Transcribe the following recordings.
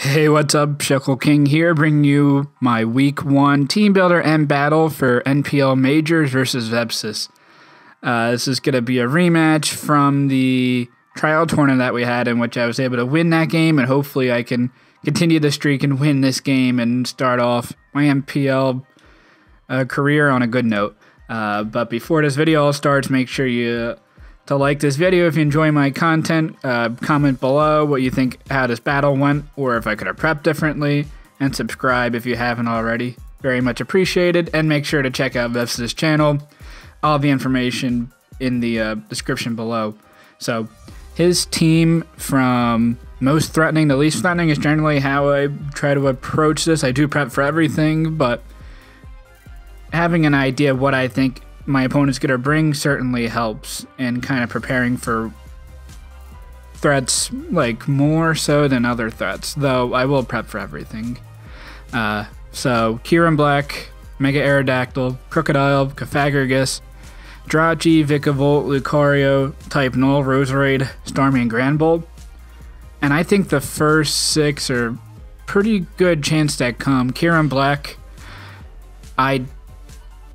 Hey, what's up? Shekel King here, bringing you my Week 1 Team Builder and Battle for NPL Majors versus Vepsis. This is going to be a rematch from the tryout tournament that we had, in which I was able to win that game, and hopefully I can continue the streak and win this game and start off my NPL career on a good note. But before this video all starts, make sure to like this video if you enjoy my content. Comment below what you think how this battle went, or if I could have prepped differently, and subscribe if you haven't already. Very much appreciated, and make sure to check out Vepsis' channel. All the information in the description below. So his team, from most threatening to least threatening, is generally how I try to approach this. I do prep for everything, but having an idea of what I think my opponent's going to bring certainly helps in kind of preparing for threats, like more so than other threats, though I will prep for everything. So Kieran Black, Mega Aerodactyl, Crocodile, Cafagrigus, Drachi, Vikavolt, Lucario, Type Null, Roserade, Starmie, and Granbull. And I think the first 6 are pretty good chance that come. Kieran Black, I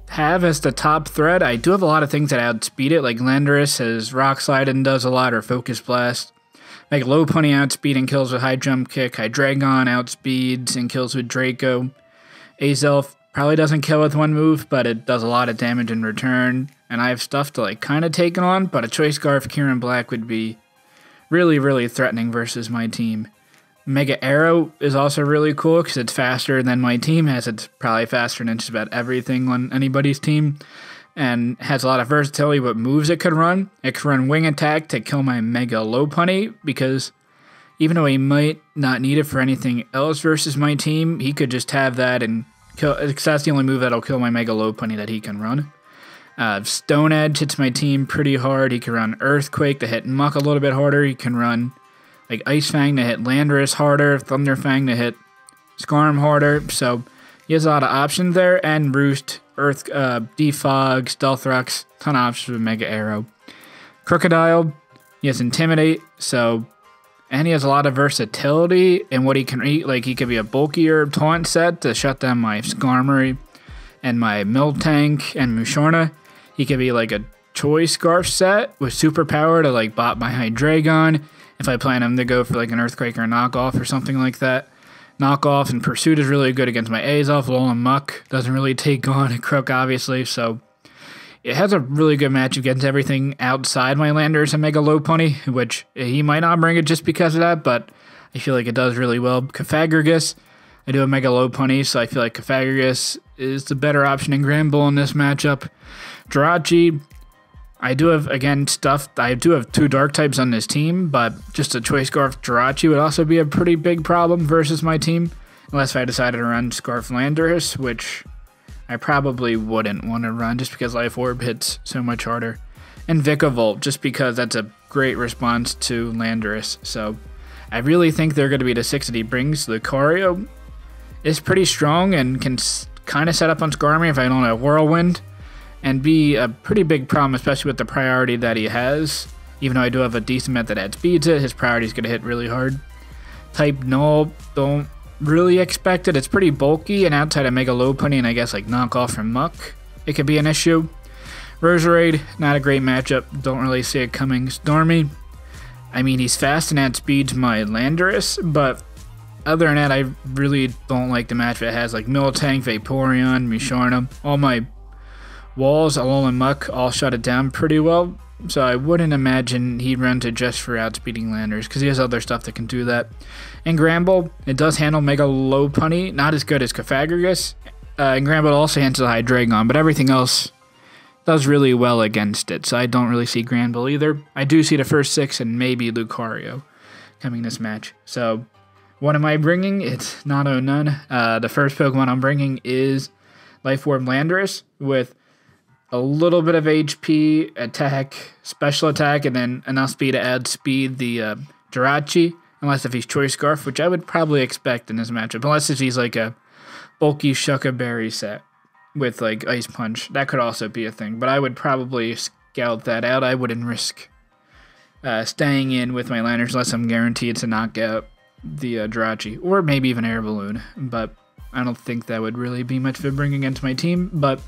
have as the top threat. I do have a lot of things that outspeed it, like Landorus has Rock Slide and does a lot, or Focus Blast. Like Lopunny outspeed and kills with High Jump Kick. Hydreigon outspeeds and kills with Draco. Azelf probably doesn't kill with one move, but it does a lot of damage in return. And I have stuff to like kind of take it on, but a Choice Scarf Kieran Black would be really, really threatening versus my team. Mega Arrow is also really cool because it's faster than my team has. It's probably faster than just about everything on anybody's team, and has a lot of versatility what moves it could run. It could run Wing Attack to kill my Mega Lopunny, because even though he might not need it for anything else versus my team, he could just have that and kill. That's the only move that'll kill my Mega Lopunny that he can run. Stone Edge hits my team pretty hard. He can run Earthquake to hit Muck a little bit harder. He can run like Ice Fang to hit Landorus harder, Thunder Fang to hit Skarm harder. So he has a lot of options there, and Roost, Earth, Defog, Stealth Rocks, ton of options with Mega Arrow. Crocodile, he has Intimidate, and he has a lot of versatility in what he can eat. Like he could be a bulkier taunt set to shut down my Skarmory and my Miltank and Musharna. He could be like a Choice Scarf set with superpower to like bot my Hydreigon if I plan him to go for like an Earthquake or a Knockoff or something like that. Knockoff and Pursuit is really good against my Azelf. Alolan Muck doesn't really take on a Croak, obviously, so it has a really good match against everything outside my Landorus and Mega Lopunny, which he might not bring it just because of that, but I feel like it does really well. Cafagrigus, I do have Mega Lopunny, so I feel like Cafagrigus is the better option in Granbull in this matchup. Drachi, I do have, again, I do have 2 dark types on this team, but just a Choice Scarf Drachi would also be a pretty big problem versus my team, unless I decided to run Scarf Landorus, which I probably wouldn't want to run just because Life Orb hits so much harder. And Vikavolt, just because that's a great response to Landorus. So I really think they're going to be the 6 that he brings. Lucario is pretty strong and can kind of set up on Skarmory if I don't have Whirlwind, and be a pretty big problem, especially with the priority that he has. Even though I do have a decent method that speeds it, his priority is going to hit really hard. Type Null, don't really expect it. It's pretty bulky, and outside of Mega Lopunny and I guess like Knockoff from Muck, it could be an issue. Roserade, not a great matchup. Don't really see it coming. Starmie, I mean, he's fast and outspeeds my Landorus, but other than that, I really don't like the matchup it has. Like Miltank, Vaporeon, Musharna, all my walls, Alolan Muck, all shut it down pretty well, so I wouldn't imagine he'd run to just for outspeeding Landers, because he has other stuff that can do that. In Granbull, it does handle Mega Lopunny, not as good as Cafagrigus, and Granbull also handles Hydreigon, but everything else does really well against it, so I don't really see Granbull either. I do see the first 6 and maybe Lucario coming this match. So what am I bringing? It's not none. The first Pokemon I'm bringing is Life Orb Landorus with a little bit of HP, attack, special attack, and then enough speed to add speed the Jirachi, unless if he's Choice Scarf, which I would probably expect in this matchup, unless if he's like a bulky Shucka Berry set with like Ice Punch. That could also be a thing, but I would probably scout that out. I wouldn't risk staying in with my Landers unless I'm guaranteed to knock out the Jirachi, or maybe even Air Balloon, but I don't think that would really be much of a bring against my team. But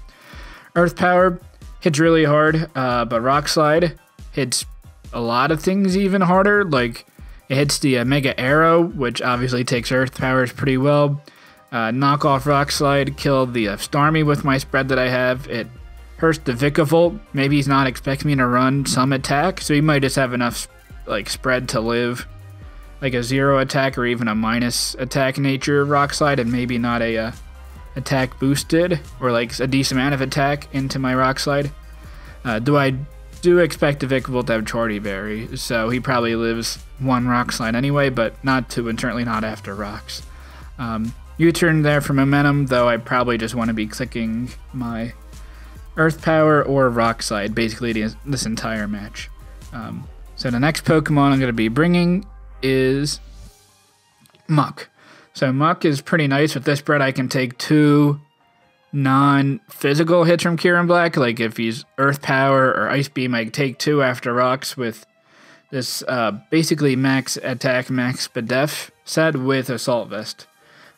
Earth Power hits really hard, but Rock Slide hits a lot of things even harder. Like, it hits the Mega Arrow, which obviously takes Earth Powers pretty well. Knock off Rock Slide, kill the Starmie with my spread that I have. It hurts the Vikavolt. Maybe he's not expecting me to run some attack, so he might just have enough like spread to live like a 0 attack or even a minus attack nature Rock Slide, and maybe not a attack boosted or like a decent amount of attack into my Rock Slide. I do expect the Vikavolt to have Charty Berry, so he probably lives 1 Rock Slide anyway, but not 2, and certainly not after rocks. U-turn there for momentum, though I probably just want to be clicking my Earth Power or Rock Slide basically this entire match. So the next Pokemon I'm going to be bringing is Muck. So Muck is pretty nice. With this spread, I can take 2 non-physical hits from Kieran Black. Like if he's Earth Power or Ice Beam, I take 2 after rocks with this basically max attack, max Spadef set with Assault Vest.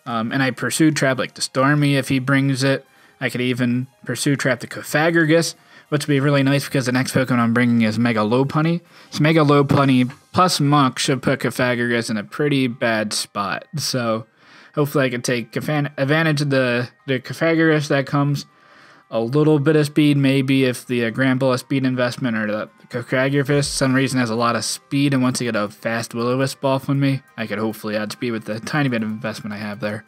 And I Pursue Trap like the Starmie if he brings it. I could even Pursue Trap the Cofagrigus, which would be really nice because the next Pokemon I'm bringing is Mega Lopunny. So Mega Lopunny plus Muck should put Cofagrigus in a pretty bad spot. So hopefully I can take advantage of the Cofagrigus that comes. A little bit of speed, maybe if the Granbulla speed investment or the Cofagrigus for some reason has a lot of speed and wants to get a fast Will-O-Wisp off on me, I could hopefully add speed with the tiny bit of investment I have there.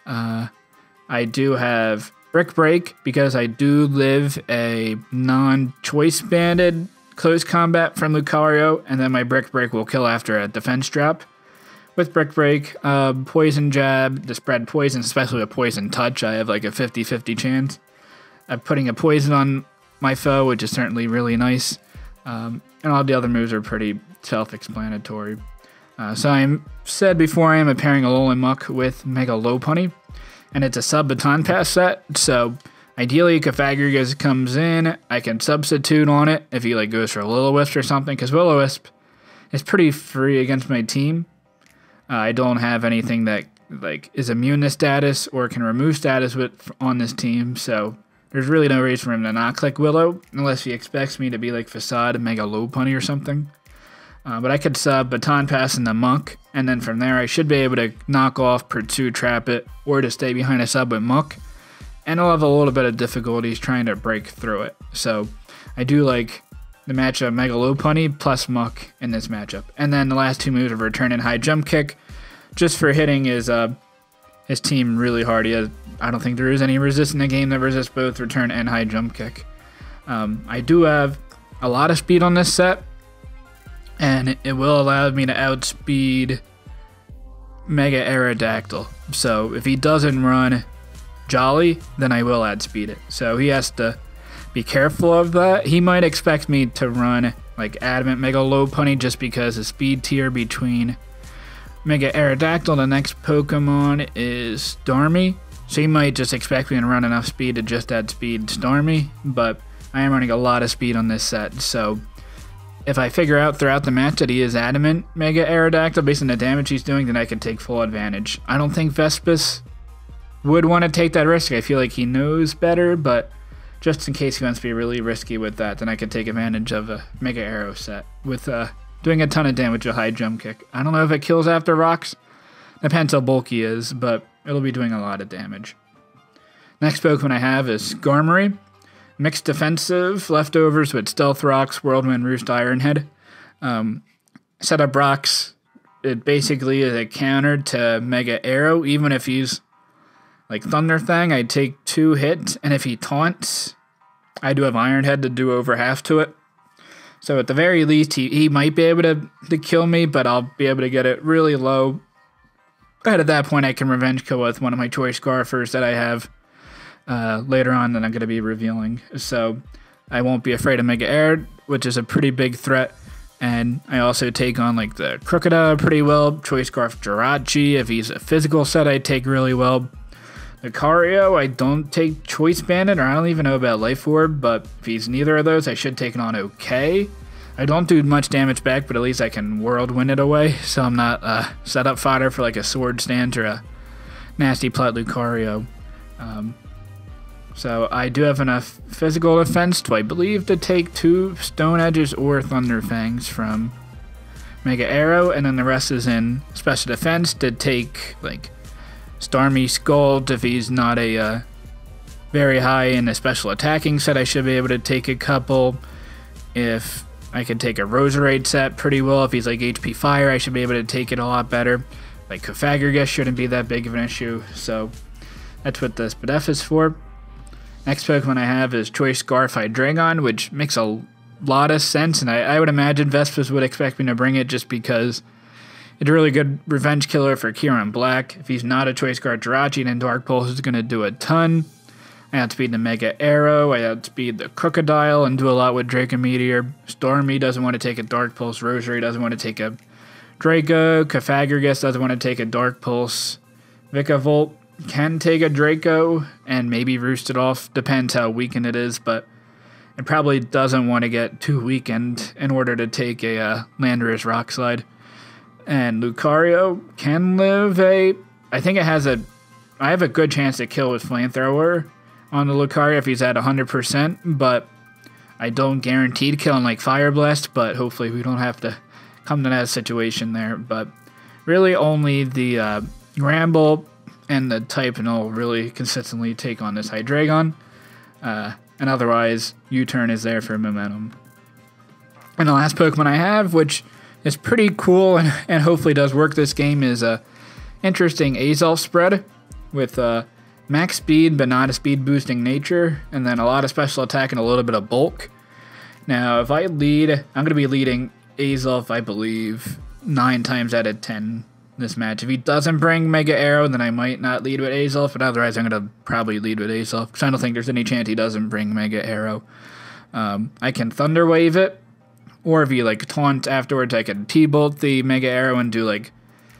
I do have Brick Break because I do live a non-choice banded close combat from Lucario, and then my Brick Break will kill after a defense drop. With Brick Break, Poison Jab, to spread poison, especially with Poison Touch, I have like a 50-50 chance of putting a poison on my foe, which is certainly really nice. And all the other moves are pretty self-explanatory. So I said before I am pairing Alolan Muck with Mega Lopunny, and it's a sub-Baton Pass set, so ideally Cofagrigus comes in, I can substitute on it if he like goes for Will-O-Wisp or something, because Will-O-Wisp is pretty free against my team. I don't have anything that like is immune to status or can remove status on this team, so there's really no reason for him to not click Willow, unless he expects me to be like Facade and Mega Lopunny or something. But I could sub Baton Pass in the Muck, and then from there I should be able to knock off, Pursue Trap it, or to stay behind a sub with Muck. And I'll have a little bit of difficulties trying to break through it. So I do like the matchup Mega Lopunny plus Muck in this matchup. And then the last 2 moves are Return and High Jump Kick, just for hitting his team really hard. I don't think there is any resist in the game that resists both Return and High Jump Kick. I do have a lot of speed on this set, and it will allow me to outspeed Mega Aerodactyl. So if he doesn't run Jolly, then I will outspeed it. So he has to be careful of that. He might expect me to run like Adamant Mega Lopunny just because the speed tier between Mega Aerodactyl, the next Pokemon, is Starmie. So he might just expect me to run enough speed to just add speed Starmie, but I am running a lot of speed on this set, so if I figure out throughout the match that he is Adamant Mega Aerodactyl based on the damage he's doing, then I can take full advantage. I don't think Vepsis would want to take that risk. I feel like he knows better, but just in case he wants to be really risky with that, then I could take advantage of a Mega Arrow set with doing a ton of damage with High Jump Kick. I don't know if it kills after rocks. Depends how bulky he is, but it'll be doing a lot of damage. Next Pokemon I have is Skarmory. Mixed defensive, leftovers with Stealth Rocks, Whirlwind Roost, Ironhead. Setup Rocks, it basically is a counter to Mega Arrow. Even if he's like Thunder Fang, I take 2 hits, and if he taunts, I do have Ironhead to do over half to it. So at the very least, he might be able to kill me, but I'll be able to get it really low. But at that point, I can Revenge Kill with one of my Choice Scarfers that I have later on that I'm going to be revealing. So I won't be afraid of Mega Air, which is a pretty big threat. And I also take on like the Crocodile pretty well. Choice Scarf Jirachi, if he's a physical set, I take really well. The Lucario, I don't take Choice Bandit, or I don't even know about Life Orb, but if he's neither of those, I should take it on okay. I don't do much damage back, but at least I can whirlwind it away, so I'm not set up fodder for like a sword stance or a nasty plot Lucario. So I do have enough physical defense to, I believe, to take 2 Stone Edges or Thunder Fangs from Mega Arrow, and then the rest is in special defense to take like Stormy Scald if he's not a very high in a special attacking set. I should be able to take a couple. If I could take a Roserade set pretty well, if he's like HP Fire, I should be able to take it a lot better. Like Cofagrigus shouldn't be that big of an issue, so that's what this Spadef is for. Next Pokemon I have is Choice Scarf Hydreigon, which makes a lot of sense, and I would imagine Vepsis would expect me to bring it just because it's a really good revenge killer for Kieran Black. If he's not a Choice Scarf Jirachi, then Dark Pulse is going to do a ton. I outspeed the Mega Arrow, I outspeed the Crocodile, and do a lot with Draco Meteor. Stormy doesn't want to take a Dark Pulse, Rosary doesn't want to take a Draco, Cofagrigus doesn't want to take a Dark Pulse, Vikavolt can take a Draco and maybe roost it off, depends how weakened it is, but it probably doesn't want to get too weakened in order to take a Landorus Rock Slide. And Lucario can live I think it has I have a good chance to kill with Flamethrower on the Lucario if he's at 100%, but I don't guarantee to kill him like Fire Blast, but hopefully we don't have to come to that situation there. But really only the Gramble and the type and I'll really consistently take on this Hydreigon. And otherwise, U-Turn is there for momentum. And the last Pokemon I have, which is pretty cool and hopefully does work this game, is a interesting Azelf spread with max speed but not a speed boosting nature, and then a lot of special attack and a little bit of bulk. Now, if I lead, I'm going to be leading Azelf, I believe, 9 times out of 10 this match. If he doesn't bring Mega Arrow, then I might not lead with Azelf, but otherwise I'm going to probably lead with Azelf, because I don't think there's any chance he doesn't bring Mega Arrow. I can Thunder Wave it, or if he like taunt afterwards, I can T-Bolt the Mega Arrow and do like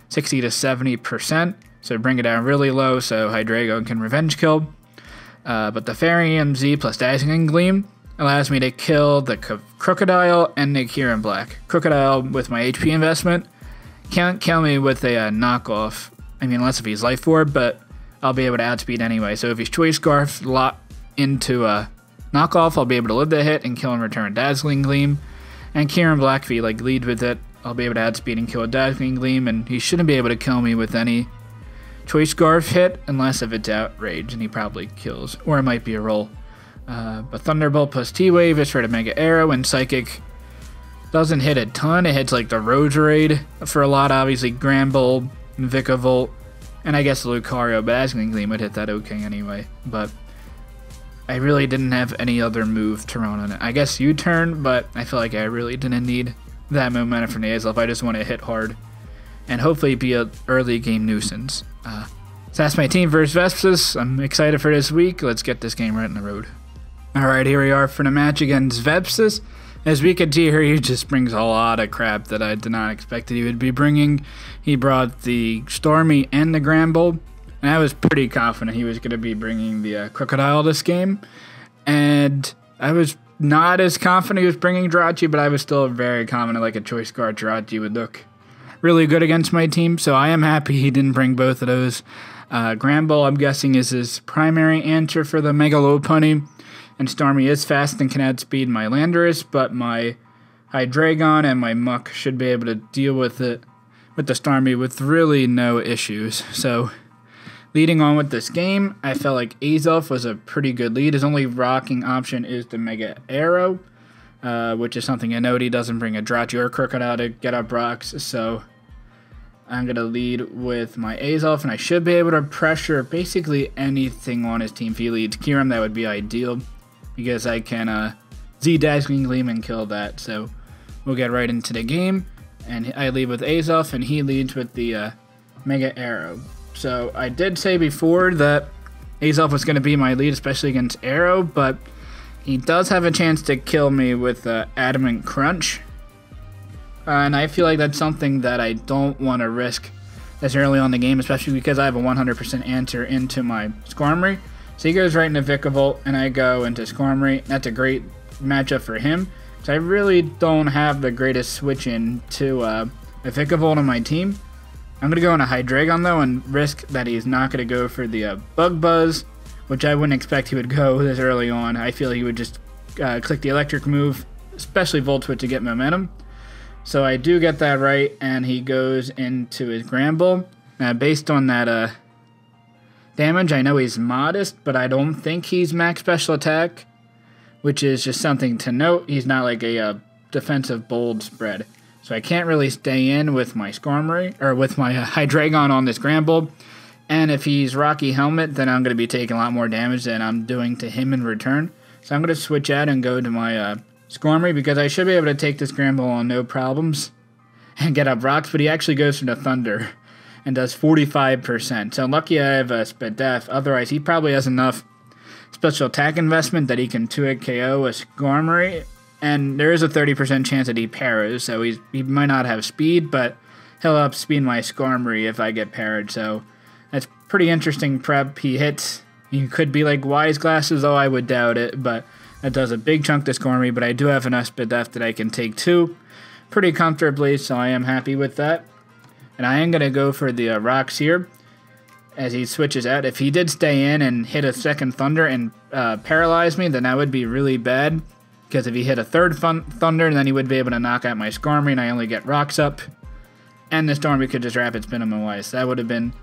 60 to 70%, so bring it down really low so Hydreigon can Revenge Kill. But the Fairy MZ plus Dazzling Gleam allows me to kill the Crocodile and the Kieran Black. Crocodile, with my HP investment, can't kill me with a knockoff. I mean, unless if he's Life Orb, but I'll be able to outspeed anyway. So if he's Choice Scarf locked into a knockoff, I'll be able to live the hit and kill and return Dazzling Gleam. And Kieran Black, if he like lead with it, I'll be able to outspeed and kill a Dazzling Gleam, and he shouldn't be able to kill me with any Choice Scarf hit unless if it's Outrage, and he probably kills, or it might be a roll. But Thunderbolt plus T-Wave is for the Mega Arrow, and Psychic doesn't hit a ton. It hits like the Roserade for a lot, obviously Gramble, Vikavolt, and I guess the Lucario, but Dazzling Gleam would hit that okay anyway. But I really didn't have any other move to run on it. I guess U-Turn, but I feel like I really didn't need that momentum from the Azelf. I just want to hit hard and hopefully be an early game nuisance. So that's my team versus Vepsis. I'm excited for this week. Let's get this game right on the road. Alright, here we are for the match against Vepsis. As we can see here, he just brings a lot of crap that I did not expect that he would be bringing. He brought the Stormy and the Gramble, and I was pretty confident he was going to be bringing the Crocodile this game. And I was not as confident he was bringing Jirachi, but I was still very confident like a Choice Guard Jirachi would look really good against my team. So I am happy he didn't bring both of those. Gramble, I'm guessing, is his primary answer for the Mega Lopunny. And Stormy is fast and can outspeed my Landorus, but my Hydreigon and my Muck should be able to deal with it, with the Stormy, with really no issues. So, leading on with this game, I felt like Azelf was a pretty good lead. His only rocking option is the Mega Arrow, which is something I know he doesn't bring a Jirachi or Crocodile to get up rocks, so I'm going to lead with my Azelf, and I should be able to pressure basically anything on his team. If he leads Kyurem, that would be ideal, because I can Z-Dazzling Gleam and kill that. So we'll get right into the game, and I lead with Azelf, and he leads with the Mega Arrow. So I did say before that Azelf was going to be my lead, especially against Arrow, but he does have a chance to kill me with Adamant Crunch. And I feel like that's something that I don't want to risk as early on in the game, especially because I have a 100% answer into my Skarmory. So he goes right into Vikavolt, and I go into Skarmory. That's a great matchup for him, So I really don't have the greatest switch in to a Vikavolt on my team. I'm going to go on a Hydreigon though and risk that he's not going to go for the Bug Buzz, which I wouldn't expect he would go this early on. I feel he would just click the electric move, especially Volt Switch to get momentum. So I do get that right, and he goes into his Gramble. Based on that damage, I know he's modest, but I don't think he's max special attack, which is just something to note. He's not like a defensive bold spread. So I can't really stay in with my Skarmory, or with my Hydreigon on this Gramble. And if he's Rocky Helmet, then I'm going to be taking a lot more damage than I'm doing to him in return. So I'm going to switch out and go to my Skarmory, because I should be able to take this Gramble on no problems and get up rocks, but he actually goes for the Thunder and does 45%. So lucky I have a Spadef, otherwise he probably has enough special attack investment that he can 2-hit KO a Skarmory, and there is a 30% chance that he parries, so he might not have speed, but he'll outspeed my Skarmory if I get parried, so that's pretty interesting prep. He hits. He could be like Wise Glasses, though I would doubt it, but that does a big chunk to Skarmory, but I do have enough Spadef that I can take 2 pretty comfortably, so I am happy with that. And I am going to go for the rocks here as he switches out. If he did stay in and hit a second Thunder and paralyze me, then that would be really bad, because if he hit a third Thunder, then he would be able to knock out my Skarmory, and I only get rocks up, and the Stormy could just Rapid Spin him away, so that would have been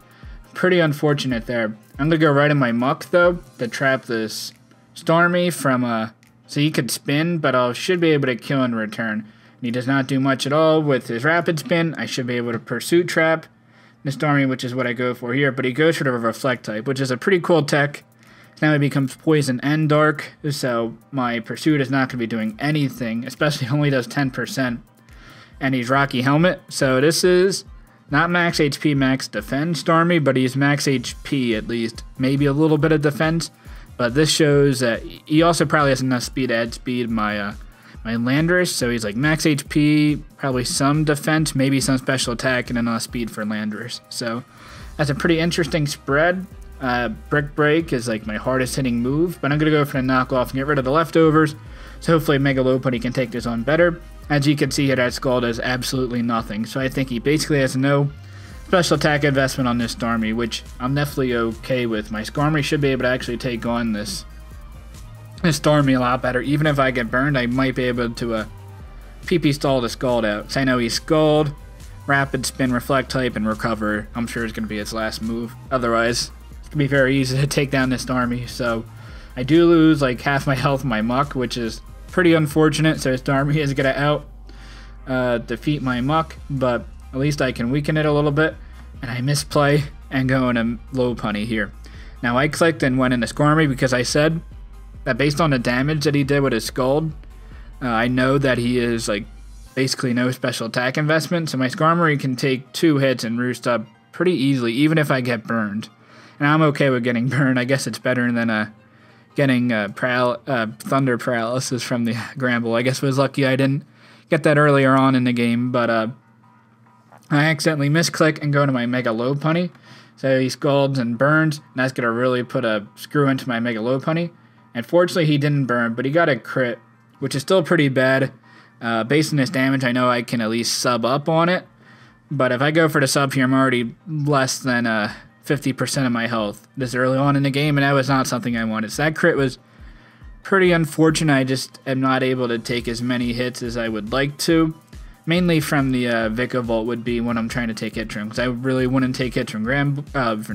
pretty unfortunate there. I'm going to go right in my Muck, though, to trap this Stormy from, so he could spin, but I should be able to kill in return. And he does not do much at all with his Rapid Spin. I should be able to Pursuit Trap the Stormy, which is what I go for here, but he goes for the Reflect type, which is a pretty cool tech. Now he becomes Poison and Dark, so my Pursuit is not going to be doing anything, especially only does 10%. And he's Rocky Helmet, so this is not max HP, max defense Stormy, but he's max HP at least. Maybe a little bit of defense, but this shows that he also probably has enough speed to outspeed my Landorus, so he's like max HP, probably some defense, maybe some special attack, and enough speed for Landorus. So that's a pretty interesting spread. Brick Break is like my hardest hitting move, but I'm going to go for the knockoff and get rid of the leftovers, so hopefully Mega Lopunny can take this on better. As you can see here, that Skull does absolutely nothing, so I think he basically has no special attack investment on this Stormy, which I'm definitely okay with. My Skarmory should be able to actually take on this Stormy a lot better. Even if I get burned, I might be able to PP stall the Scald out. So I know he's Scald, Rapid Spin, Reflect type, and Recover. I'm sure it's going to be his last move. Otherwise, it's going to be very easy to take down this Stormy. So I do lose like half my health in my Muck, which is pretty unfortunate. So Stormy is going to defeat my Muck, but at least I can weaken it a little bit. And I misplay and go into Lopunny here. Now I clicked and went into Skarmory because I said that based on the damage that he did with his Scald, I know that he is like basically no special attack investment, so my Skarmory can take 2 hits and roost up pretty easily, even if I get burned. And I'm okay with getting burned. I guess it's better than getting Thunder Paralysis from the Gramble. I guess it was lucky I didn't get that earlier on in the game, but I accidentally misclick and go to my Mega Lopunny. So he Scalds and burns, and that's going to really put a screw into my Mega Lopunny. And fortunately, he didn't burn, but he got a crit, which is still pretty bad. Based on this damage, I know I can at least sub up on it. But if I go for the sub here, I'm already less than 50% of my health this early on in the game, and that was not something I wanted. So that crit was pretty unfortunate. I just am not able to take as many hits as I would like to. Mainly from the Vikavolt would be when I'm trying to take hits from, because I really wouldn't take hits from from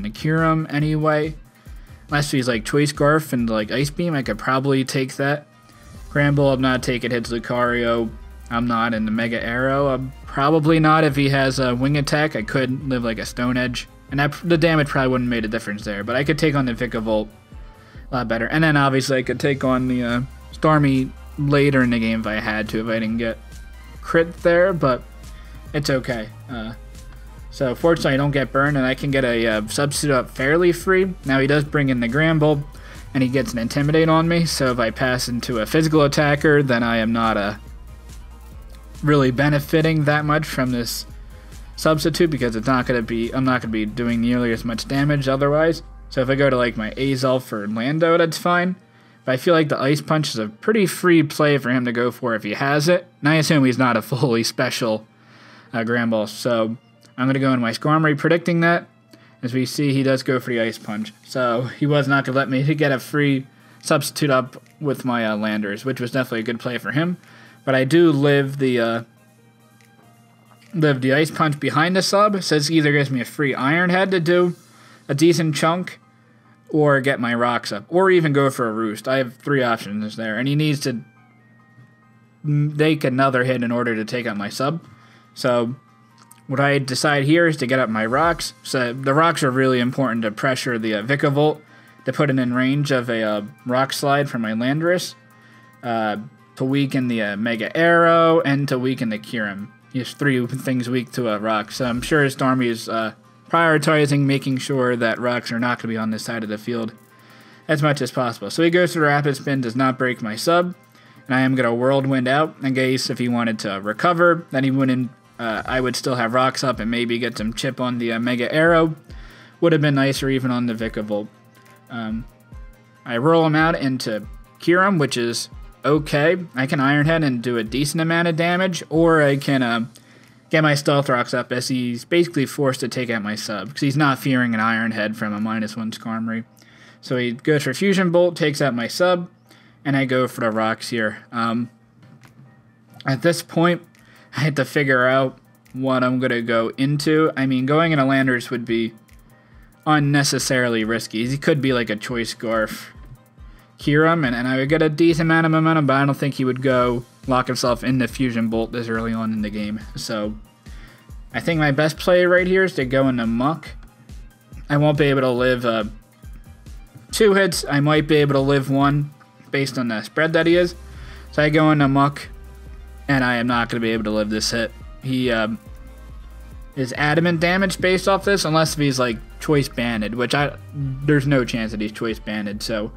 the Kyurem anyway. Unless he's like Choice Scarf and like Ice Beam, I could probably take that. Gramble, I'm not taking hits. Lucario, I'm not. In the Mega Arrow, I'm probably not. If he has a Wing Attack, I could live like a Stone Edge. And the damage probably wouldn't have made a difference there. But I could take on the Vikavolt a lot better. And then obviously I could take on the Stormy later in the game if I had to, if I didn't get crit there. But it's okay. So fortunately I don't get burned, and I can get a substitute up fairly free. Now he does bring in the Gramble, and he gets an Intimidate on me, so if I pass into a physical attacker, then I am not really benefiting that much from this substitute, because it's not going to be, I'm not going to be doing nearly as much damage otherwise. So if I go to like my Azelf or Lando, that's fine. But I feel like the Ice Punch is a pretty free play for him to go for if he has it. And I assume he's not a fully special Grand Ball. So I'm going to go in my Skarmory predicting that. As we see, he does go for the Ice Punch. So he was not going to let me get a free substitute up with my Landers, which was definitely a good play for him. But I do live the Ice Punch behind the sub. So this either gives me a free Iron Head to do a decent chunk, or get my rocks up, or even go for a Roost. I have 3 options there, and he needs to make another hit in order to take out my sub. So what I decide here is to get up my rocks. So the rocks are really important to pressure the Vikavolt, to put it in range of a Rock Slide from my Landorus, to weaken the Mega Arrow, and to weaken the Kyurem. He has 3 things weak to a rock, so I'm sure Stormy is prioritizing making sure that rocks are not going to be on this side of the field as much as possible. So he goes for the Rapid Spin, does not break my sub, and I am going to Whirlwind out in case if he wanted to recover, then he wouldn't. I would still have rocks up and maybe get some chip on the Mega Arrow. Would have been nicer even on the Vikavolt. I roll him out into Kyurem, which is okay. I can Iron Head and do a decent amount of damage, or I can get my Stealth Rocks up as he's basically forced to take out my sub, because he's not fearing an Iron Head from a -1 Skarmory. So he goes for Fusion Bolt, takes out my sub, and I go for the rocks here. At this point, I had to figure out what I'm going to go into. I mean, going into Landers would be unnecessarily risky. He could be like a Choice Scarf Kyurem, and I would get a decent amount of momentum, but I don't think he would go lock himself into Fusion Bolt this early on in the game. So I think my best play right here is to go into Muck. I won't be able to live 2 hits. I might be able to live 1 based on the spread that he is. So I go into Muck, and I am not going to be able to live this hit. He is adamant damage based off this, unless if he's like Choice Banded, which there's no chance that he's Choice Banded. So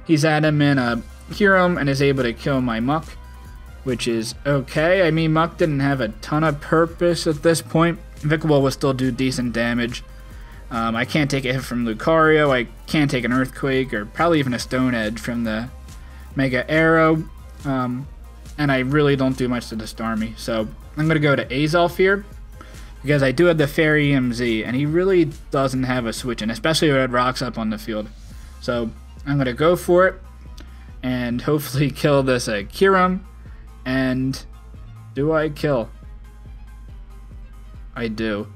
he's adamant Kyurem and is able to kill my Muck, which is okay. I mean, Muck didn't have a ton of purpose at this point. Vikavolt will still do decent damage. I can't take a hit from Lucario. I can't take an Earthquake, or probably even a Stone Edge from the Mega Arrow. And I really don't do much to the Starmie. So I'm going to go to Azelf here, because I do have the Fairy EMZ, and he really doesn't have a switch in, especially with rocks up on the field. So I'm going to go for it, and hopefully kill this Kyurem. And do I kill? I do.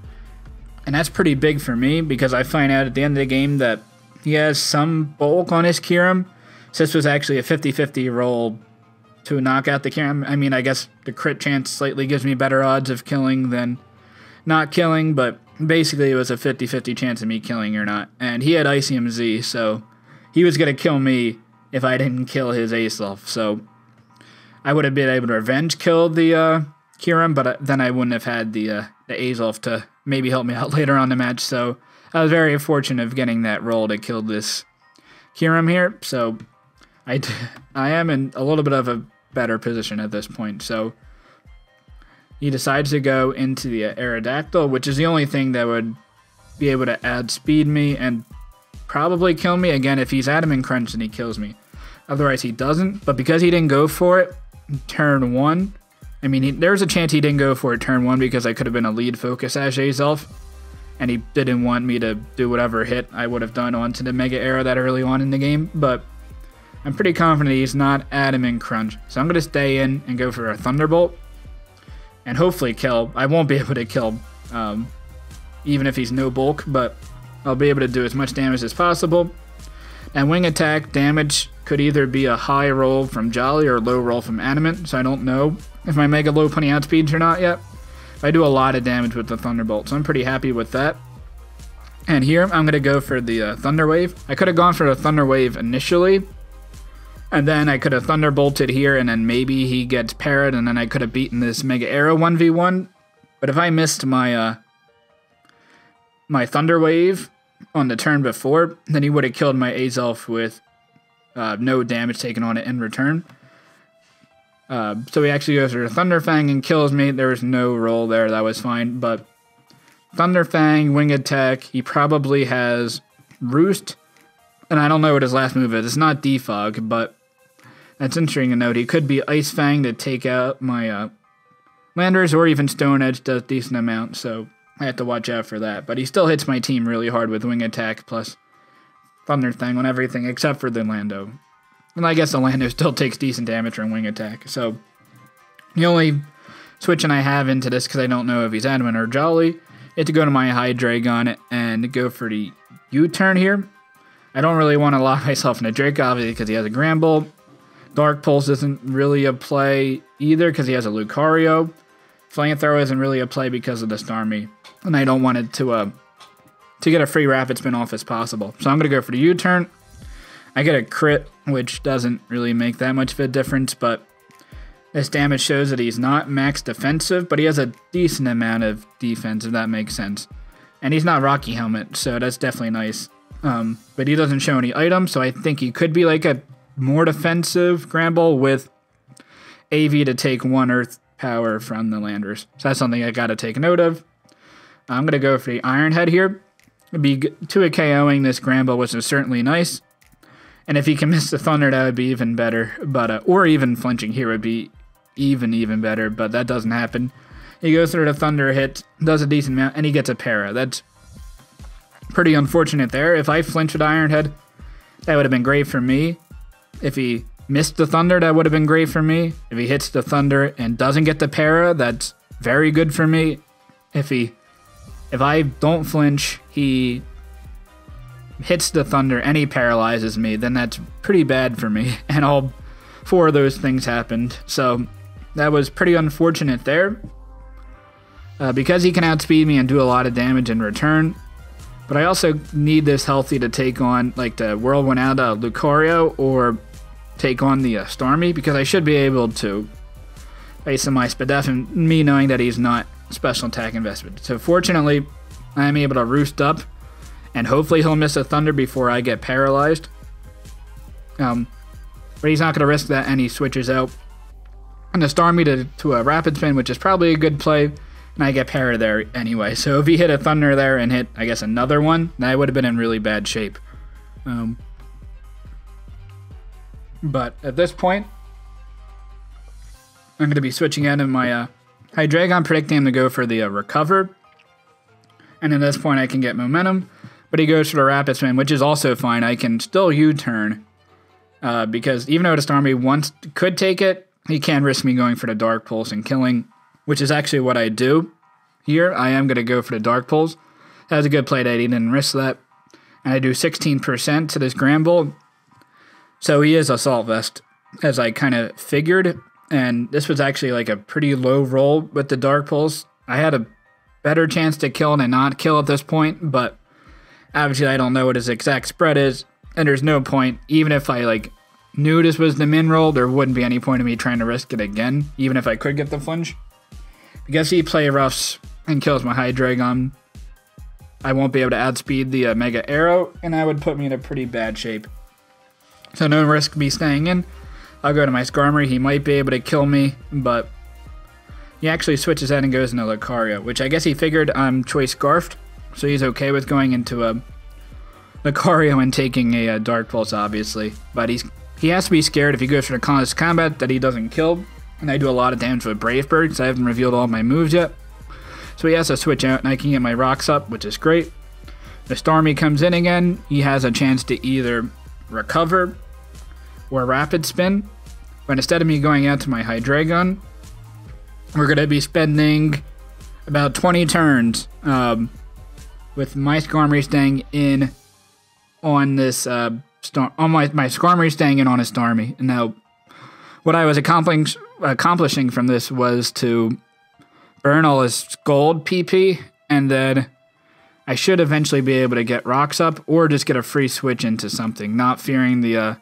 And that's pretty big for me, because I find out at the end of the game that he has some bulk on his Kyurem. So this was actually a 50-50 roll to knock out the Kyurem. I mean, I guess the crit chance slightly gives me better odds of killing than not killing, but basically it was a 50-50 chance of me killing or not. And he had Icy MZ, so he was going to kill me if I didn't kill his Azelf. So I would have been able to revenge kill the Kyurem, but then I wouldn't have had the Azelf to maybe help me out later on in the match. So I was very fortunate of getting that roll to kill this Kyurem here. So I am in a little bit of a better position at this point. So he decides to go into the Aerodactyl, which is the only thing that would be able to add speed me and probably kill me. Again, if he's Adamant Crunch, then he kills me. Otherwise, he doesn't. But because he didn't go for it turn 1, I mean, there's a chance he didn't go for it turn 1 because I could have been a lead focus as Azelf, and he didn't want me to do whatever hit I would have done onto the Mega Arrow that early on in the game. But I'm pretty confident he's not Adamant Crunch. So I'm going to stay in and go for a Thunderbolt and hopefully kill. I won't be able to kill even if he's no bulk, but I'll be able to do as much damage as possible. And Wing Attack damage could either be a high roll from Jolly or a low roll from Adamant, so I don't know if my Mega Low Pony outspeeds or not yet. I do a lot of damage with the Thunderbolt, so I'm pretty happy with that. And here, I'm going to go for the Thunder Wave. I could have gone for the Thunder Wave initially, and then I could have Thunderbolted here, and then maybe he gets parried, and then I could have beaten this Mega Arrow 1v1. But if I missed my my Thunder Wave on the turn before, then he would have killed my Azelf with no damage taken on it in return. So he actually goes for Thunder Fang and kills me. There was no roll there, that was fine. But Thunder Fang, Wing Attack, he probably has Roost, and I don't know what his last move is. It's not Defog, but That's interesting to note. He could be Ice Fang to take out my Landers, or even Stone Edge does decent amount, so I have to watch out for that. But he still hits my team really hard with Wing Attack plus Thunder Thing on everything except for the Lando. And I guess the Lando still takes decent damage from Wing Attack. So the only switching I have into this, because I don't know if he's Admin or Jolly, is to go to my Hydreigon and go for the U-turn here. I don't really want to lock myself in a Drake, obviously, because he has a Gramble. Dark Pulse isn't really a play either, because he has a Lucario. Flamethrower isn't really a play because of the Starmie. And I don't want it to get a free Rapid Spin off as possible. So I'm going to go for the U-turn. I get a crit, which doesn't really make that much of a difference, but this damage shows that he's not max defensive, but he has a decent amount of defense, if that makes sense. And he's not Rocky Helmet, so that's definitely nice. But he doesn't show any items, so I think he could be like a more defensive Gramble with AV to take 1 Earth Power from the Landers. So that's something I got to take note of. I'm going to go for the Iron Head here. It'd be 2 KOing this Gramble, which is certainly nice. And if he can miss the Thunder, that would be even better. But or even flinching here would be even better, but that doesn't happen. He goes through the Thunder hit, does a decent amount, and he gets a Para. That's pretty unfortunate there. If I flinched with Iron Head, that would have been great for me. If he missed the Thunder, that would have been great for me. If he hits the Thunder and doesn't get the Para, that's very good for me. If I don't flinch, he hits the Thunder and he paralyzes me, then that's pretty bad for me. And all 4 of those things happened. So that was pretty unfortunate there. Because he can outspeed me and do a lot of damage in return. But I also need this healthy to take on like the Whirlwind out of Lucario or take on the Starmie, because I should be able to face him my Spadef, and me knowing that he's not special attack investment. So fortunately, I am able to roost up, and hopefully he'll miss a Thunder before I get paralyzed. But he's not going to risk that, and he switches out and the Starmie to a Rapid Spin, which is probably a good play, and I get Para there anyway. So if he hit a Thunder there and hit, I guess, another one, I would have been in really bad shape. But at this point, I'm going to be switching out of my Hydreigon, predicting him to go for the Recover. And at this point, I can get momentum. But he goes for the Rapid Spin, which is also fine. I can still U-turn. Because even though the Starmie could take it, he can risk me going for the Dark Pulse and killing, which is actually what I do here. I am going to go for the Dark Pulse. That was a good play that he didn't risk that. And I do 16% to this Gramble. So he is Assault Vest, as I kind of figured. And this was actually like a pretty low roll with the Dark Pulse. I had a better chance to kill than not kill at this point, but obviously I don't know what his exact spread is. And there's no point, even if I like knew this was the min roll, there wouldn't be any point in me trying to risk it again, even if I could get the flinch. Because he play roughs and kills my Hydreigon, I won't be able to outspeed the Mega Arrow, and that would put me in a pretty bad shape. So no risk me staying in. I'll go to my Skarmory. He might be able to kill me, but he actually switches out and goes into Lucario, which I guess he figured I'm Choice Scarfed, so he's okay with going into a Lucario and taking a Dark Pulse, obviously. But he has to be scared if he goes for the Close Combat that he doesn't kill, and I do a lot of damage with Brave Bird, because I haven't revealed all my moves yet. So he has to switch out, and I can get my rocks up, which is great. The Starmie comes in again. He has a chance to either Recover or Rapid Spin. But instead of me going out to my Hydreigon, we're going to be spending about 20 turns with my Skarmory staying in on this my Skarmory staying in on a Starmie. Now, what I was accomplishing from this was to burn all his gold PP, and then I should eventually be able to get rocks up or just get a free switch into something, not fearing the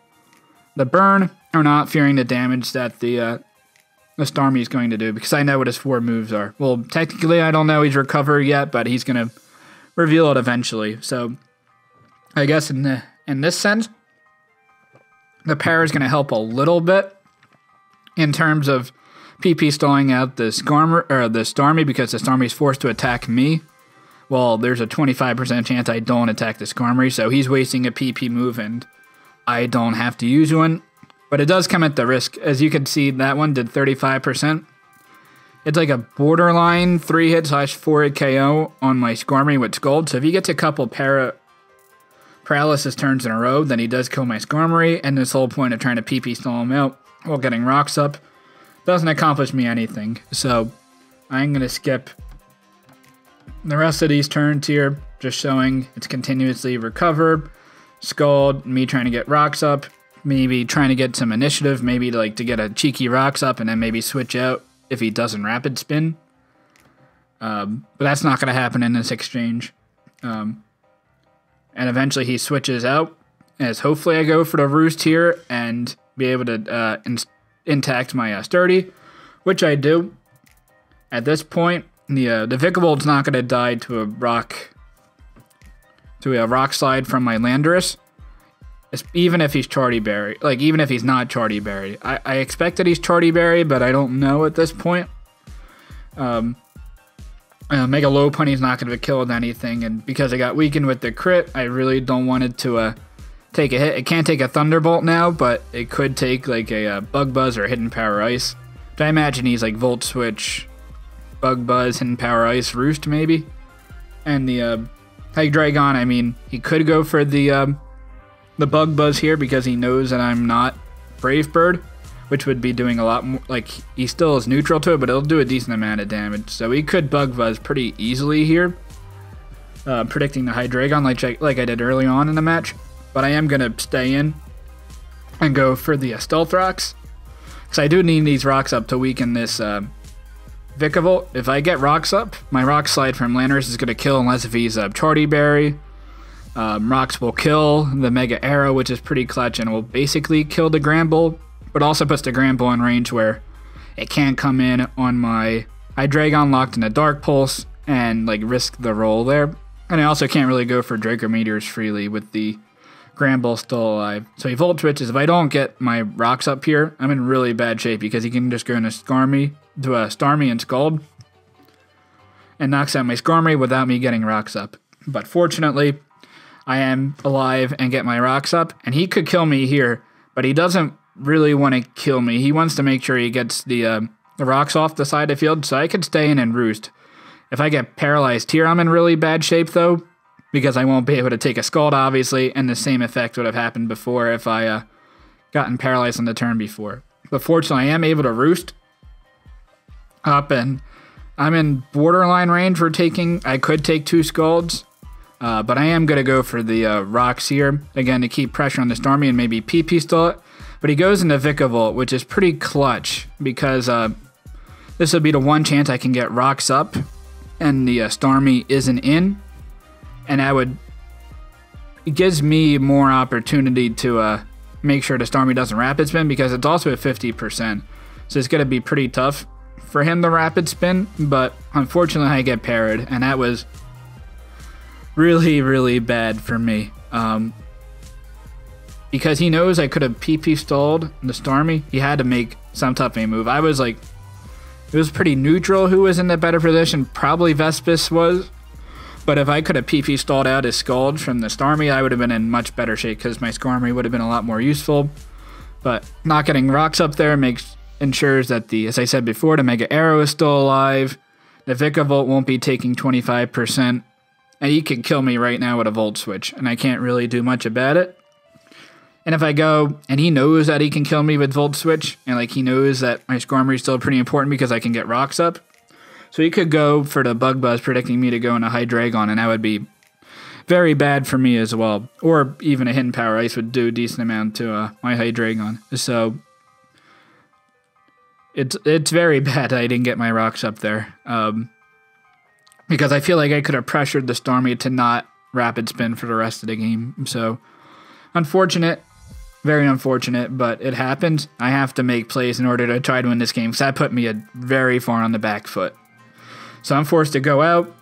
burn or not fearing the damage that the Starmie is going to do, because I know what his 4 moves are. Well, technically I don't know he's Recover yet, but he's going to reveal it eventually. So I guess in this sense, the Para is going to help a little bit in terms of PP stalling out the Starmie, because the Starmie is forced to attack me. Well, there's a 25% chance I don't attack the Skarmory, so he's wasting a PP move and I don't have to use one. But it does come at the risk. As you can see, that one did 35%. It's like a borderline 3-hit / 4-hit KO on my Skarmory with Scald. So if he gets a couple paralysis turns in a row, then he does kill my Skarmory. And this whole point of trying to PP stall him out while getting rocks up doesn't accomplish me anything. So I'm going to skip the rest of these turns here, just showing it's continuously recover, Scald, me trying to get rocks up, maybe trying to get some initiative, maybe to get a cheeky rocks up and then maybe switch out if he doesn't rapid spin. But that's not going to happen in this exchange. And eventually he switches out, as hopefully I go for the Roost here and be able to intact my Sturdy, which I do. At this point, the Vikavolt not going to die to a rock slide from my Landorus, even if he's Charty Berry. Even if he's not Charty Berry. I expect that he's Charty Berry, but I don't know at this point. Mega Lopunny's not going to kill with anything, and because I got weakened with the crit, I really don't want it to take a hit. It can't take a Thunderbolt now, but it could take a Bug Buzz or Hidden Power Ice. But I imagine he's Volt Switch, Bug Buzz, Hidden Power Ice, Roost maybe. And the Hydreigon, I mean, he could go for the Bug Buzz here because he knows that I'm not Brave Bird, which would be doing a lot more. He still is neutral to it, but it'll do a decent amount of damage. So he could Bug Buzz pretty easily here, predicting the Hydreigon like I did early on in the match. But I am going to stay in and go for the Stealth Rocks, because I do need these rocks up to weaken this Vikavolt. If I get rocks up, my Rock Slide from Landorus is going to kill unless if he's Charty Berry. Rocks will kill the Mega Arrow, which is pretty clutch, and will basically kill the Granbull, but also puts the Granbull in range where it can't come in on my Hydreigon locked in a Dark Pulse and risk the roll there. And I also can't really go for Draco Meteors freely with the Granbull still alive. So he Volt Switches. If I don't get my rocks up here, I'm in really bad shape because he can just go into Starmie and Scald and knocks out my Skarmory without me getting rocks up. But fortunately, I am alive and get my rocks up, and he could kill me here, but he doesn't really want to kill me. He wants to make sure he gets the rocks off the side of the field, so I could stay in and Roost. If I get paralyzed here, I'm in really bad shape, though, because I won't be able to take a Scald, obviously, and the same effect would have happened before if I gotten paralyzed on the turn before. But fortunately, I am able to Roost up, and I'm in borderline range for I could take 2 Scalds, but I am going to go for the rocks here, again, to keep pressure on the Starmie and maybe PP stall it. But he goes into Vikavolt, which is pretty clutch, because this would be the one chance I can get rocks up, and the Starmie isn't in. And it gives me more opportunity to make sure the Starmie doesn't rapid spin, because it's also at 50%. So it's going to be pretty tough for him to rapid spin, but unfortunately I get parried, and that was really, really bad for me. Because he knows I could have PP stalled the Starmie, he had to make some tough A move. It was pretty neutral who was in the better position, probably Vepsis was. But if I could have PP stalled out his Scald from the Starmie, I would have been in much better shape because my Skarmory would have been a lot more useful. But not getting rocks up there ensures that as I said before, the Mega Arrow is still alive. The Vikavolt won't be taking 25%. And he can kill me right now with a Volt Switch, and I can't really do much about it. And if I go, and he knows that he can kill me with Volt Switch, and he knows that my Skarmory is still pretty important because I can get rocks up. So he could go for the Bug Buzz, predicting me to go into Hydreigon, and that would be very bad for me as well. Or even a Hidden Power Ice would do a decent amount to my Hydreigon. So it's very bad I didn't get my rocks up there. Because I feel like I could have pressured the Starmie to not rapid spin for the rest of the game. So unfortunate. Very unfortunate, but it happens. I have to make plays in order to try to win this game, because that put me very far on the back foot. So I'm forced to go out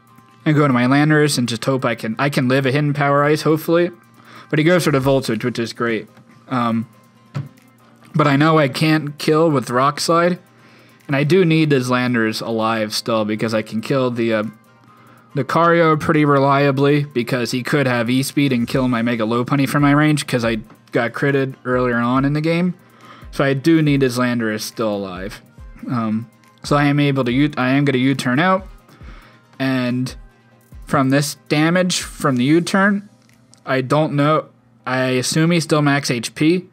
and go to my Landorus and just hope I can live a Hidden Power Ice, hopefully. But he goes for the Volt Switch, which is great. But I know I can't kill with Rock Slide, and I do need this Landorus alive still, because I can kill the Lucario pretty reliably, because he could have E-Speed and kill my Mega Lopunny from my range, because I got critted earlier on in the game. So I do need his Landorus still alive. So I am going to U-turn out, and from this damage from the U-turn, I don't know. I assume he's still max HP,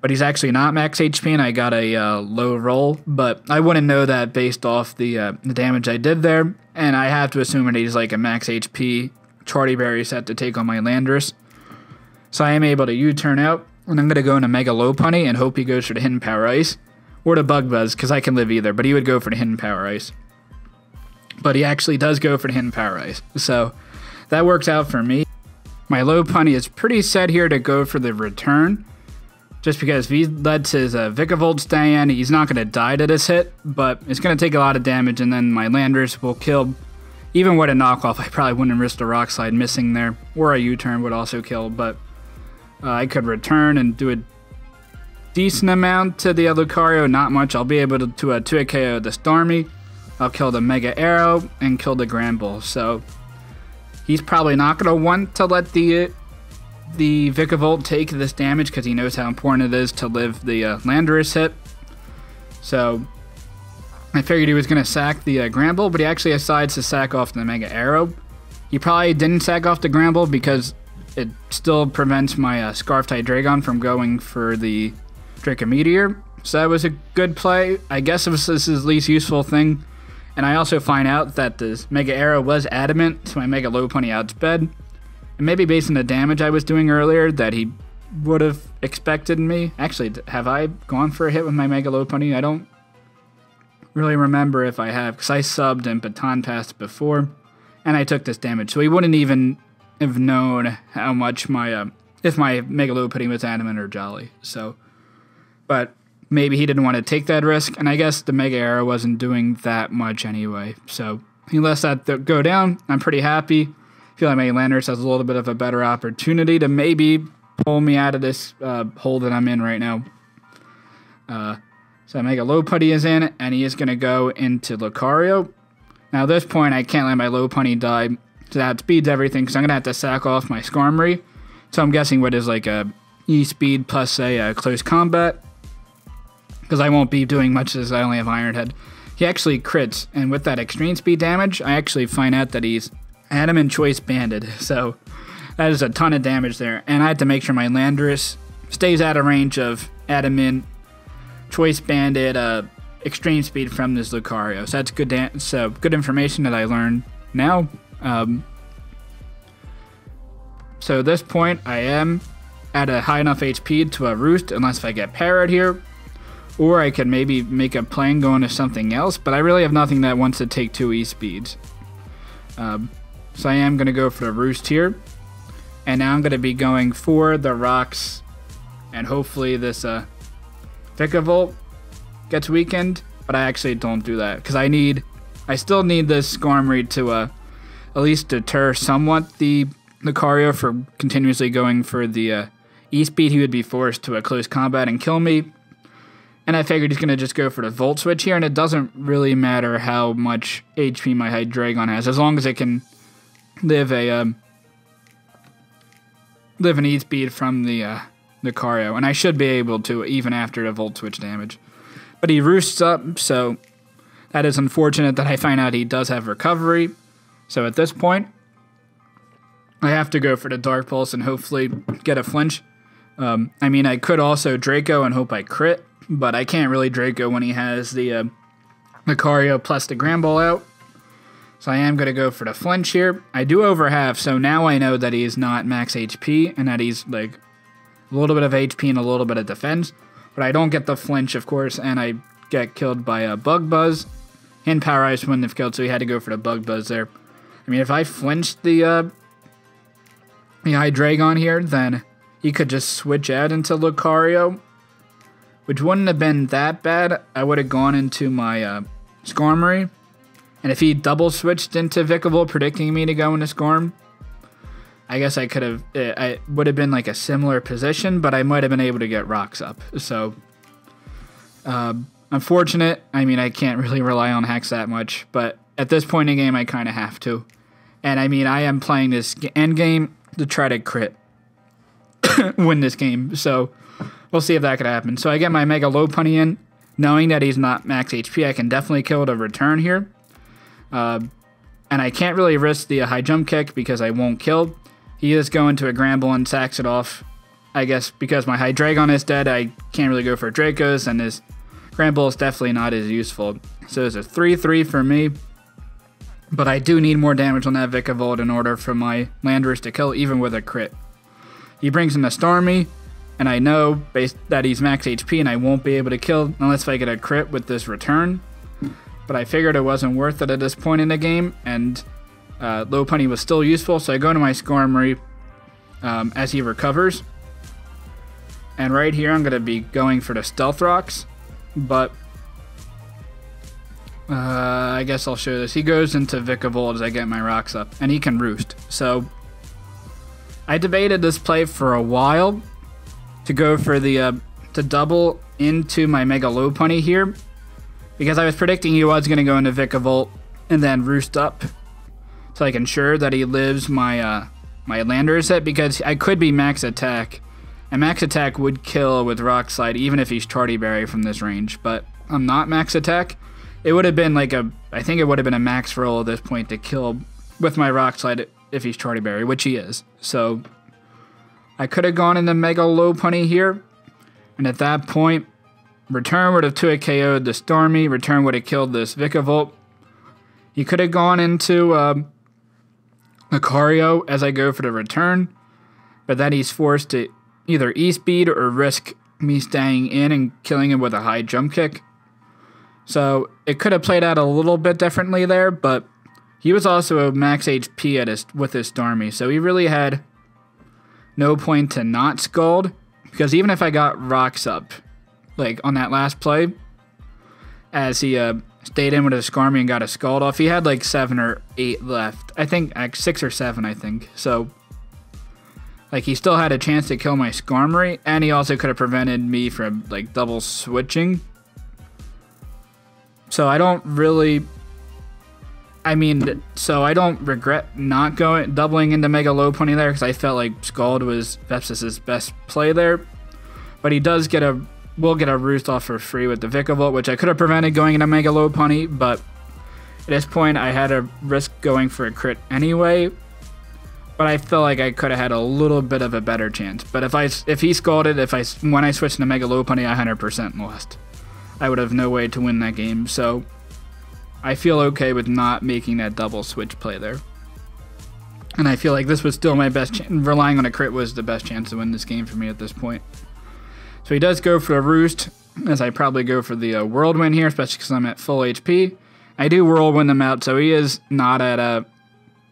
but he's actually not max HP, and I got a low roll. But I wouldn't know that based off the damage I did there, and I have to assume that he's like a max HP Charty Berry set to take on my Landorus. So I am able to U-turn out, and I'm going to go into Mega Lopunny and hope he goes for the Hidden Power Ice. Or the Bug Buzz, because I can live either, but he would go for the Hidden Power Ice. But he actually does go for the Hidden Power Ice, so that works out for me. My Lopunny is pretty set here to go for the return, just because if he lets his Vikavolt stay in, he's not going to die to this hit, but it's going to take a lot of damage, and then my Landorus will kill. Even with a knockoff, I probably wouldn't risk the Rock Slide missing there, or a U-turn would also kill, but I could return and do a decent amount to the Lucario, not much. I'll be able to 2-hit KO the Starmie. I'll kill the Mega Arrow and kill the Granbull. So he's probably not going to want to let the Vikavolt take this damage because he knows how important it is to live the Landorus hit. So I figured he was going to sack the Granbull, but he actually decides to sack off the Mega Arrow. He probably didn't sack off the Granbull because it still prevents my Scarfed Hydreigon from going for the Draco Meteor, so that was a good play. I guess it was his least useful thing, and I also find out that this Mega Arrow was adamant, so my Mega Lopunny outsped, and maybe based on the damage I was doing earlier that he would have expected me. Actually, have I gone for a hit with my Mega Lopunny? I don't really remember if I have, because I subbed and Baton Passed before, and I took this damage, so he wouldn't even have known how much my if my Mega Lopunny was adamant or jolly. So. But maybe he didn't want to take that risk, and I guess the Mega Arrow wasn't doing that much anyway. So he lets that go down. I'm pretty happy. I feel like my Landorus has a little bit of a better opportunity to maybe pull me out of this hole that I'm in right now. So Mega Lopunny is in, and he is going to go into Lucario. Now at this point, I can't let my Lopunny die. So that speeds everything, because I'm going to have to sack off my Skarmory. So I'm guessing what is like a E-speed plus a close combat. Because I won't be doing much as I only have Iron Head. He actually crits, and with that extreme speed damage, I actually find out that he's Adamant Choice Banded, so that is a ton of damage there. And I have to make sure my Landorus stays out of range of Adamant Choice Banded extreme speed from this Lucario. So that's good, good information that I learned now. So at this point, I am at a high enough HP to a Roost, unless if I get parried here. Or I could maybe make a plan going to something else, but I really have nothing that wants to take 2 E-speeds. So I am going to go for the Roost here. And now I'm going to be going for the Rocks. And hopefully this Vikavolt gets weakened. But I actually don't do that, because I still need this Skarmory to at least deter somewhat the Lucario for continuously going for the E-speed. He would be forced to a close combat and kill me. And I figured he's going to just go for the Volt Switch here, and it doesn't really matter how much HP my Hydreigon has, as long as it can live an E-speed from the Lucario, and I should be able to even after the Volt Switch damage. But he roosts up, so that is unfortunate that I find out he does have recovery. So at this point, I have to go for the Dark Pulse and hopefully get a flinch. I mean, I could also Draco and hope I crit, but I can't really Draco when he has the Lucario plus the Granbull out. So I am going to go for the flinch here. I do over half, so now I know that he's not max HP and that he's like a little bit of HP and a little bit of defense. But I don't get the flinch, of course, and I get killed by a Bug Buzz. And Power Ice wouldn't have killed, so he had to go for the Bug Buzz there. I mean, if I flinched the Hydreigon here, then he could just switch out into Lucario, which wouldn't have been that bad. I would have gone into my Skarmory, and if he double switched into Vikavolt, predicting me to go into Skarm, I guess I could have. I would have been like a similar position, but I might have been able to get rocks up. So, unfortunate. I mean, I can't really rely on hacks that much, but at this point in the game, I kind of have to. And I mean, I am playing this end game to try to crit win this game. So we'll see if that could happen. So I get my Mega Lopunny in, knowing that he's not max HP. I can definitely kill with a return here. And I can't really risk the high jump kick because I won't kill. He is going to a Gramble and sacks it off. I guess because my Hydreigon is dead, I can't really go for Dracos, and his Gramble is definitely not as useful. So it's a 3-3 for me. But I do need more damage on that Vikavolt in order for my Landorus to kill, even with a crit. He brings in a Starmie, and I know that he's max HP and I won't be able to kill unless I get a crit with this return. But I figured it wasn't worth it at this point in the game, and Lopunny was still useful, so I go to my Skarmory as he recovers. And right here I'm going to be going for the Stealth Rocks, but I guess I'll show this. He goes into Vikavolt as I get my rocks up, and he can Roost. So I debated this play for a while to go for the to double into my Mega Lopunny here, because I was predicting he was going to go into Vikavolt and then Roost up, so I can ensure that he lives my my Landorus hit, because I could be max attack, and max attack would kill with Rock Slide even if he's Charty Berry from this range, but I'm not max attack. It would have been like I think it would have been a max roll at this point to kill with my Rock Slide if he's Charty Berry, which he is. So I could have gone into Mega Lopunny here, and at that point, return would have 2-hit KO'd the Starmie, return would have killed this Vikavolt. He could have gone into Lucario as I go for the return, but then he's forced to either E-Speed or risk me staying in and killing him with a high jump kick. So it could have played out a little bit differently there, but he was also a max HP with his Starmie, so he really had no point to not Scald, because even if I got rocks up, like on that last play, as he stayed in with his Skarmory and got a Scald off, he had like 7 or 8 left. I think 6 or 7, I think. So like he still had a chance to kill my Skarmory, and he also could have prevented me from like double switching. So I don't really, I don't regret not doubling into Mega Lopunny there, because I felt like Scald was Vepsis' best play there. But he will get a Roost off for free with the Vikavolt, which I could have prevented going into Mega Lopunny, but at this point I had to risk going for a crit anyway. But I felt like I could have had a little bit of a better chance. But if he Scalded, when I switched to Mega Lopunny, I 100% lost. I would have no way to win that game, so I feel okay with not making that double switch play there. And I feel like this was still my best chance. Relying on a crit was the best chance to win this game for me at this point. So he does go for a Roost, as I probably go for the Whirlwind here, especially because I'm at full HP. I do Whirlwind him out, so he is not at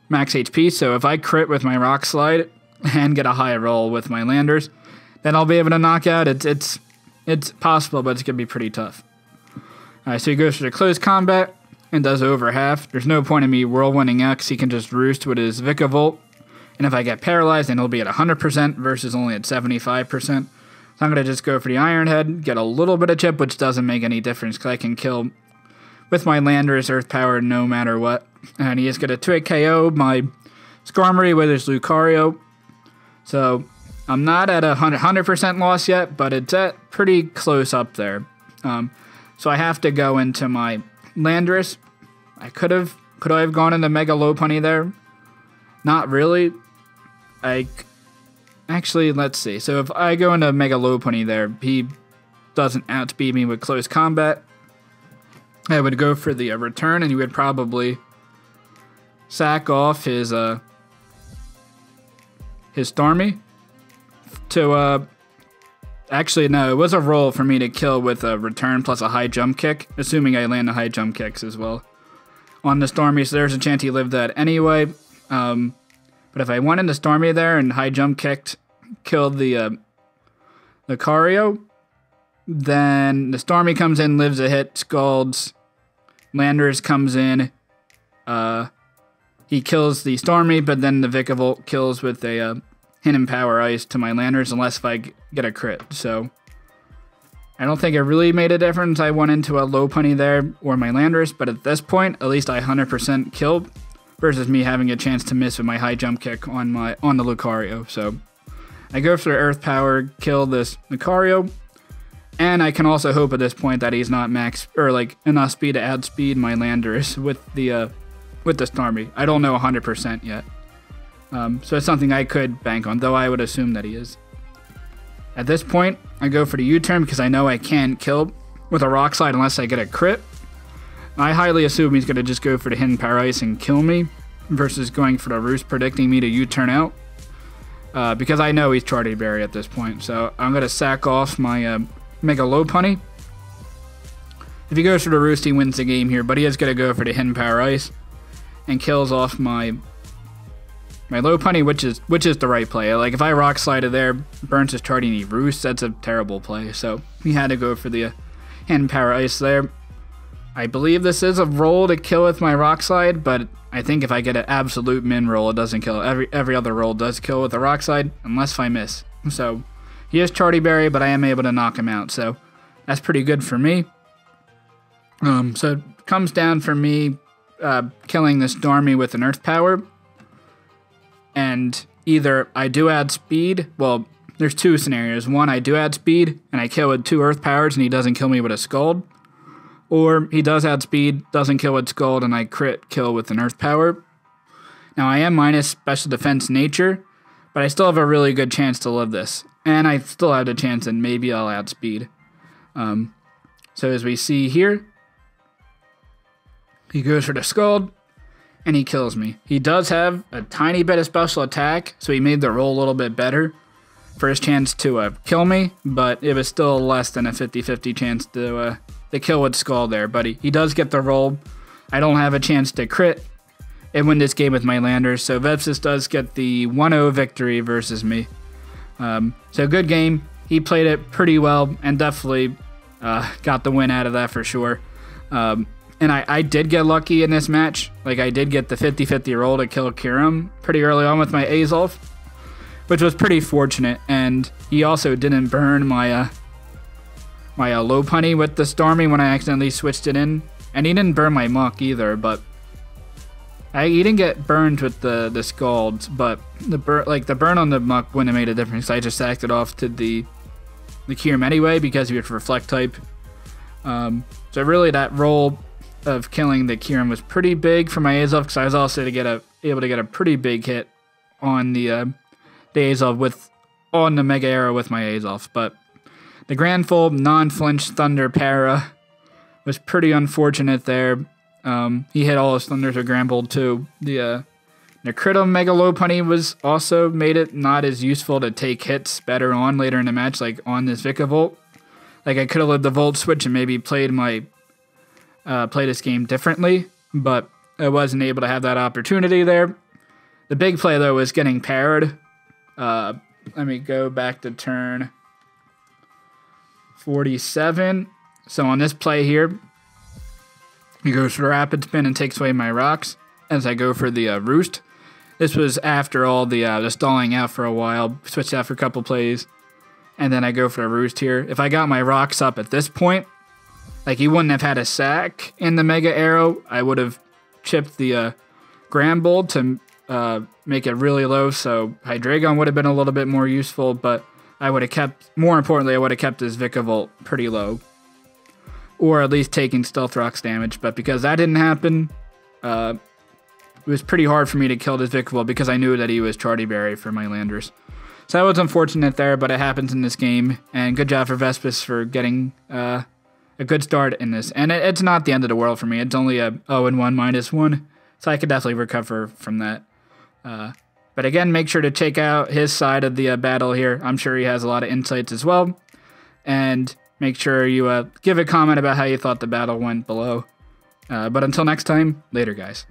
max HP, so if I crit with my Rock Slide and get a high roll with my Landers, then I'll be able to knock out. It's possible, but it's going to be pretty tough. Alright, so he goes for the close combat and does over half. There's no point in me Whirlwinding out, because he can just Roost with his Vikavolt. And if I get paralyzed, then he'll be at 100% versus only at 75%. So I'm going to just go for the Iron Head, get a little bit of chip, which doesn't make any difference, because I can kill with my Landorus Earth Power no matter what. And he is going to 2-hit KO my Skarmory with his Lucario. So I'm not at 100% loss yet, but it's at pretty close up there. So I have to go into my Landorus. Could I have gone into Mega Lopunny there? Not really. Actually, let's see. So if I go into Mega Lopunny there, he doesn't outspeed me with close combat. I would go for the return, and he would probably sack off his Starmie to actually no, it was a roll for me to kill with a return plus a high jump kick, assuming I land the high jump kicks as well on the Starmie, so there's a chance he lived that anyway. But if I went into Starmie there and high jump kicked, killed the Lucario, then the Starmie comes in, lives a hit, Scalds, Landers comes in, he kills the Starmie, but then the Vikavolt kills with a Hidden Power Ice to my Landers, unless if I get a crit. So I don't think it really made a difference. I went into a Lopunny there or my Landers, but at this point, at least I 100% killed versus me having a chance to miss with my high jump kick on the Lucario. So I go for the Earth Power, kill this Lucario, and I can also hope at this point that he's not max or like enough speed to outspeed my Landorus with the Starmie. I don't know 100% yet, so it's something I could bank on, though I would assume that he is. At this point, I go for the U-turn because I know I can't kill with a Rock Slide unless I get a crit. I highly assume he's going to just go for the Hidden Power Ice and kill me versus going for the Roost, predicting me to U-turn out. Because I know he's Charty Berry at this point, so I'm going to sack off my Mega Lopunny. If he goes for the Roost, he wins the game here, but he is going to go for the Hidden Power Ice and kills off my Lopunny, which is the right play. Like, if I Rock Slided there, burns his Charty and he Roosts, that's a terrible play. So he had to go for the Hidden Power Ice there. I believe this is a roll to kill with my Rock Slide, but I think if I get an absolute min roll, it doesn't kill. Every other roll does kill with a Rock Slide, unless I miss. So he is Charty Berry, but I am able to knock him out, so that's pretty good for me. So it comes down for me killing this Starmie with an Earth Power, and either I do add speed. Well, there's two scenarios. One, I do add speed, and I kill with 2 Earth Powers, and he doesn't kill me with a Scald. Or he does add speed, doesn't kill with Scald, and I crit kill with an Earth Power. Now, I am minus Special Defense Nature, but I still have a really good chance to live this. And I still have the chance that maybe I'll add speed. So as we see here, he goes for the Scald, and he kills me. He does have a tiny bit of special attack, so he made the roll a little bit better for his chance to kill me, but it was still less than a 50-50 chance to kill with Scald there. But he does get the roll. I don't have a chance to crit and win this game with my Landers, so Vepsis does get the 1-0 victory versus me. So good game. He played it pretty well and definitely got the win out of that for sure. And I did get lucky in this match. Like, I did get the 50-50 roll to kill Kyurem pretty early on with my Azolf, which was pretty fortunate. And he also didn't burn my Lopunny with the Starmie when I accidentally switched it in. And he didn't burn my Muck either, but he didn't get burned with the Scalds, but the burn on the Muck wouldn't have made a difference. I just sacked it off to the Kyurem anyway because he was Reflect type. So really that roll of killing the Kyurem was pretty big for my Azolf, because I was also able to get a pretty big hit on the Azolf on the Mega Arrow with my Azolf. But the Grand Fold non-flinch Thunder Para was pretty unfortunate there. He hit all his Thunders with Grand Fold too. The crit on Mega Lopunny was also made it not as useful to take hits better on later in the match, like on this Vikavolt. Like, I could have lived the Volt Switch and maybe played this game differently, but I wasn't able to have that opportunity there. The big play, though, was getting paired. Let me go back to turn 47. So on this play here, he goes for the Rapid Spin and takes away my rocks as I go for the Roost. This was after all the stalling out for a while, switched out for a couple plays, and then I go for a Roost here. If I got my rocks up at this point, like, he wouldn't have had a sack in the Mega Arrow. I would have chipped the Grambold to make it really low, so Hydreigon would have been a little bit more useful, but I would have kept, more importantly, I would have kept his Vikavolt pretty low. Or at least taking Stealth Rock's damage, but because that didn't happen, it was pretty hard for me to kill this Vikavolt because I knew that he was Charty Berry for my Landers. So that was unfortunate there, but it happens in this game, and good job for Vespis for getting a good start in this. And it's not the end of the world for me. It's only a 0-1 -1, so I could definitely recover from that. But again, make sure to check out his side of the battle here. I'm sure he has a lot of insights as well. And make sure you give a comment about how you thought the battle went below. But until next time, later, guys.